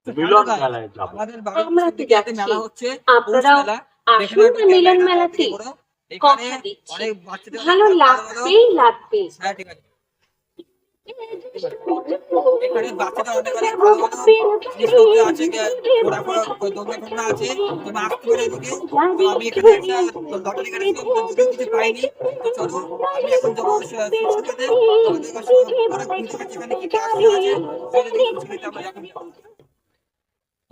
মিলন মেলায় যাব। আমাদের আমরা তো বাগেরহাটে যাচ্ছি। মেলা হচ্ছে পৌষ আপনারাও মেলা। আসুন যেখানে না মিলন মেলাতে। এখানে কথা দিচ্ছি অনেক বাচ্চাদের ভালো অনেক ভালো লাগবেই লাগবে। হ্যাঁ ঠিক আছে। এখানে বাচ্চাদের অনেক ভালো জিনিসপত্র আছে, ঘোরাফেরা দোলনা আছে, তোমরা আসতে পারো এদিকে। তো আমি এখানে একটা লটারি কেটেছিলাম, তো যদিও কিছু পাইনি। তো চলো আমি এখন যাবো ফুচকাতে। তোমাদের কাছে অনেক ভিড় আছে, এখানে কি কি আছে চলো দেখি ফুচকাতে আমরা এখন যাবো।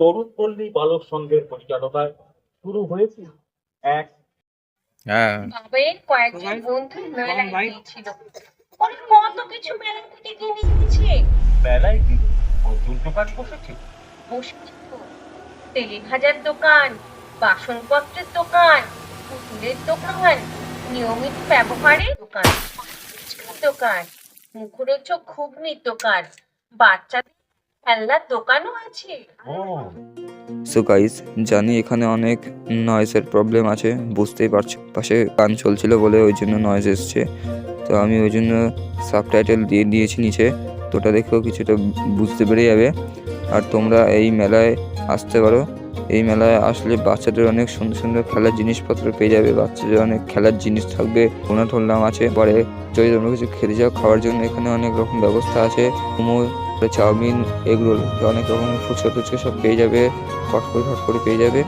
তরুণ পল্লী বালক সংঘের পরিচালনায় শুরু হয়েছে এক হ্যাঁ বাবের কয়েকজন বন্ধু মেলায় গিয়েছিল। ওরা কত কিছু মেলা থেকে কিনে এনেছে। মেলায় কি নতুন দোকান বসেছে। বসেছে তো। তেলে ভাজার দোকান, বাসনপত্রের দোকান, পুতুলের দোকান, নিয়মিত ব্যবহারের দোকান, ফুচকার দোকান, মুখরোচক ঘুগনির দোকান, বাচ্চাদের খেলনার দোকানও আছে। সো গাইস, জানি এখানে অনেক নয়েজের প্রবলেম আছে, বুঝতেই পারছো। পাশে গান চলছিল বলে ওই জন্য নয়েজ এসছে। তো আমি ওই জন্য সাবটাইটেল দিয়ে দিয়েছি নিচে, তো ওটা দেখেও কিছুটা বুঝতে পেরে যাবে। আর তোমরা এই মেলায় আসতে পারো। এই মেলায় আসলে বাচ্চাদের অনেক সুন্দর সুন্দর খেলার জিনিসপত্র পেয়ে যাবে। বাচ্চাদের অনেক খেলার জিনিস থাকবে, টোনা ঠোলনাম আছে। পরে যদি তোমরা কিছু খেতে যাও, খাওয়ার জন্য এখানে অনেক রকম ব্যবস্থা আছে। মোমো, চাউমিন, এগরোল, অনেক রকম ফুচকা টুচকা সব পেয়ে যাবে, হট করে পেয়ে যাবে।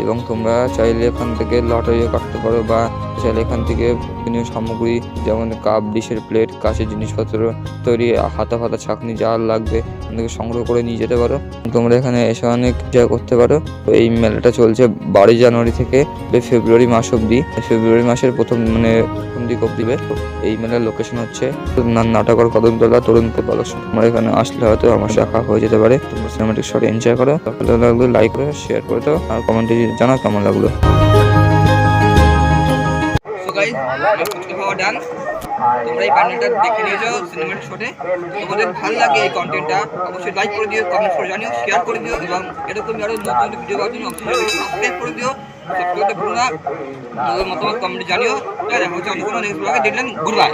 এবং তোমরা চাইলে এখান থেকে লটারিও কাটতে পারো, বা চাইলে এখান থেকে বিভিন্ন সামগ্রী যেমন কাপ, ডিশের প্লেট, কাঁচের জিনিসপত্র তৈরি, হাতা ফাতা, ছাঁকনি যা লাগবে এখান থেকে সংগ্রহ করে নিয়ে যেতে পারো। তোমরা এখানে এসে অনেক এনজয় করতে পারো। তো এই মেলাটা চলছে 12 জানুয়ারি থেকে ফেব্রুয়ারি মাস অবধি। ফেব্রুয়ারি মাসের প্রথম দিক অবধি। এই মেলার লোকেশন হচ্ছে নাটাগড় কদমতলা তরুণ বালক সংঘ। তোমরা এখানে আসলে হয়তো আমার দেখা হয়ে যেতে পারে। তোমরা সিনেমাটিক শট এনজয় করো। ভালো লাগলে লাইক করে শেয়ার করে দাও, আর কমেন্টে জানাও কেমন লাগলো। সো গাইস, আমার ফুচকা খাওয়া ডান। তোমরা এই প্যানেলটা দেখে নিয়ে যাও সিনেমাটিক শটে। তোমাদের ভালো লাগে এই কন্টেন্টটা অবশ্যই লাইক করে দিও, কমেন্ট করে জানিও, শেয়ার করে দিও, এবং এরকম আরো নতুন ভিডিও পাওয়ার জন্য অবশ্যই সাবস্ক্রাইব করে দিও। সাবস্ক্রাইব করতে ভুলো না। মতামত কমেন্টে জানিও। দেখা হচ্ছে অন্য কোনো নেক্সট ব্লগে। দেখলেন, গুড বাই।